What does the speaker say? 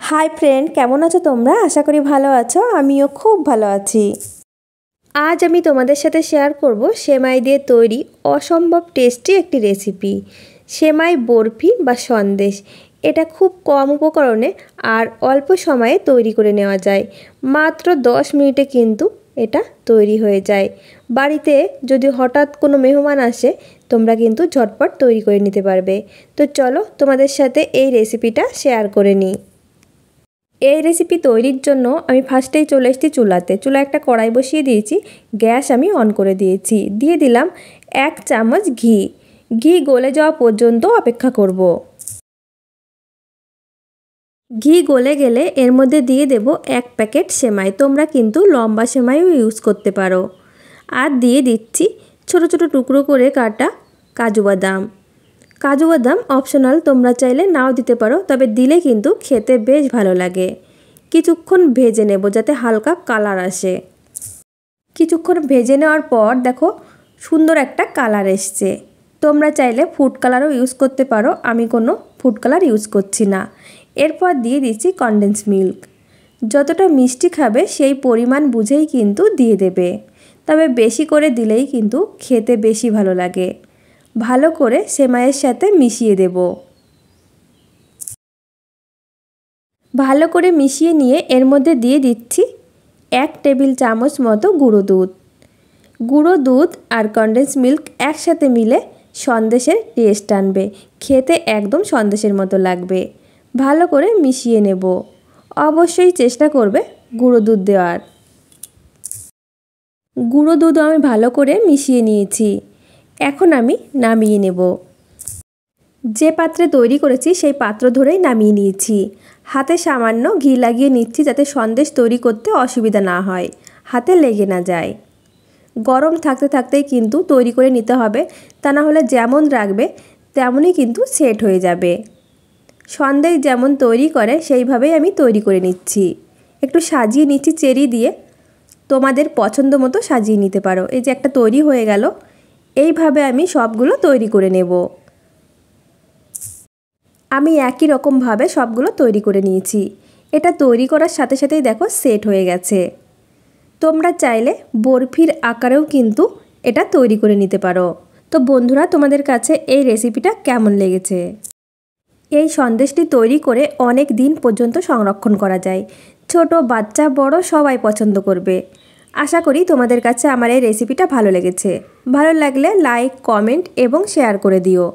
High friend केमन आछो तोमरा आशा करी भालो आछो आमिओ खूब भालो आछि। आज आमी तोमादेर साथे शेयर करब सेमाई दिये तैरी असम्भव टेस्टी एकटी रेसिपि सेमाई बरफी बा सन्देश। এটা খুব কম উপকরণে আর অল্প সময়ে তৈরি করে নেওয়া যায়। মাত্র 10 মিনিটে কিন্তু এটা তৈরি হয়ে যায়। বাড়িতে যদি হঠাৎ কোনো মেহমান আসে তোমরা কিন্তু ঝটপট তৈরি করে নিতে পারবে। তো চলো তোমাদের সাথে এই রেসিপিটা শেয়ার করে নিই। এই রেসিপি তৈরির জন্য আমি ফার্স্টেই চলে এসেছি চুলাতে। চুলায় একটা কড়াই বসিয়ে দিয়েছি, গ্যাস আমি অন করে দিয়েছি। দিয়ে দিলাম 1 চামচ ঘি। ঘি গলে যাওয়া পর্যন্ত অপেক্ষা করব। ঘি গলে গেলে এর মধ্যে দিয়ে দেব 1 প্যাকেট সেমাই। তোমরা কিন্তু লম্বা সেমাইও ইউজ করতে পারো। আর দিয়ে দিচ্ছি ছোট ছোট টুকরো করে কাটা কাজু বাদাম। কাজু বাদাম অপশনাল, তোমরা চাইলে নাও দিতে পারো, তবে দিলে কিন্তু খেতে বেশ ভালো লাগে। কিছুক্ষণ ভেজে নেব যাতে হালকা কালার আসে। কিছুক্ষণ ভেজে নেওয়ার পর দেখো সুন্দর একটা কালার এসছে। তোমরা চাইলে ফুড কালারও ইউজ করতে পারো, আমি কোনো ফুড কালার ইউজ করছি না। এরপর দিয়ে দিচ্ছি কনডেন্স মিল্ক। যতটা মিষ্টি খাবে সেই পরিমাণ বুঝেই কিন্তু দিয়ে দেবে, তবে বেশি করে দিলেই কিন্তু খেতে বেশি ভালো লাগে। ভালো করে সেমাইয়ের সাথে মিশিয়ে দেব। ভালো করে মিশিয়ে নিয়ে এর মধ্যে দিয়ে দিচ্ছি 1 টেবিল চামচ মতো গুঁড়ো দুধ। গুঁড়ো দুধ আর কনডেন্স মিল্ক একসাথে মিলে সন্দেশের টেস্ট আনবে, খেতে একদম সন্দেশের মতো লাগবে। ভালো করে মিশিয়ে নেব। অবশ্যই চেষ্টা করবে গুঁড়ো দুধ দেওয়ার। গুঁড়ো দুধ আমি ভালো করে মিশিয়ে নিয়েছি। এখন আমি নামিয়ে নেব। যে পাত্রে তৈরি করেছি সেই পাত্র ধরেই নামিয়ে নিয়েছি। হাতে সামান্য ঘি লাগিয়ে নিচ্ছি যাতে সন্দেশ তৈরি করতে অসুবিধা না হয়, হাতে লেগে না যায়। গরম থাকতে থাকতেই কিন্তু তৈরি করে নিতে হবে, তা না হলে যেমন রাখবে তেমনই কিন্তু সেট হয়ে যাবে। সন্দেশ যেমন তৈরি করে সেইভাবেই আমি তৈরি করে নিচ্ছি। একটু সাজিয়ে নিচ্ছি চেরি দিয়ে, তোমাদের পছন্দ মতো সাজিয়ে নিতে পারো। এই যে একটা তৈরি হয়ে গেল, এইভাবে আমি সবগুলো তৈরি করে নেব। আমি একই রকমভাবে সবগুলো তৈরি করে নিয়েছি। এটা তৈরি করার সাথে সাথেই দেখো সেট হয়ে গেছে। তোমরা চাইলে বরফির আকারেও কিন্তু এটা তৈরি করে নিতে পারো। তো বন্ধুরা, তোমাদের কাছে এই রেসিপিটা কেমন লেগেছে? এই সন্দেশটি তৈরি করে অনেক দিন পর্যন্ত সংরক্ষণ করা যায়। ছোট বাচ্চা বড় সবাই পছন্দ করবে। আশা করি তোমাদের কাছে আমার এই রেসিপিটা ভালো লেগেছে। ভালো লাগলে লাইক, কমেন্ট এবং শেয়ার করে দিও।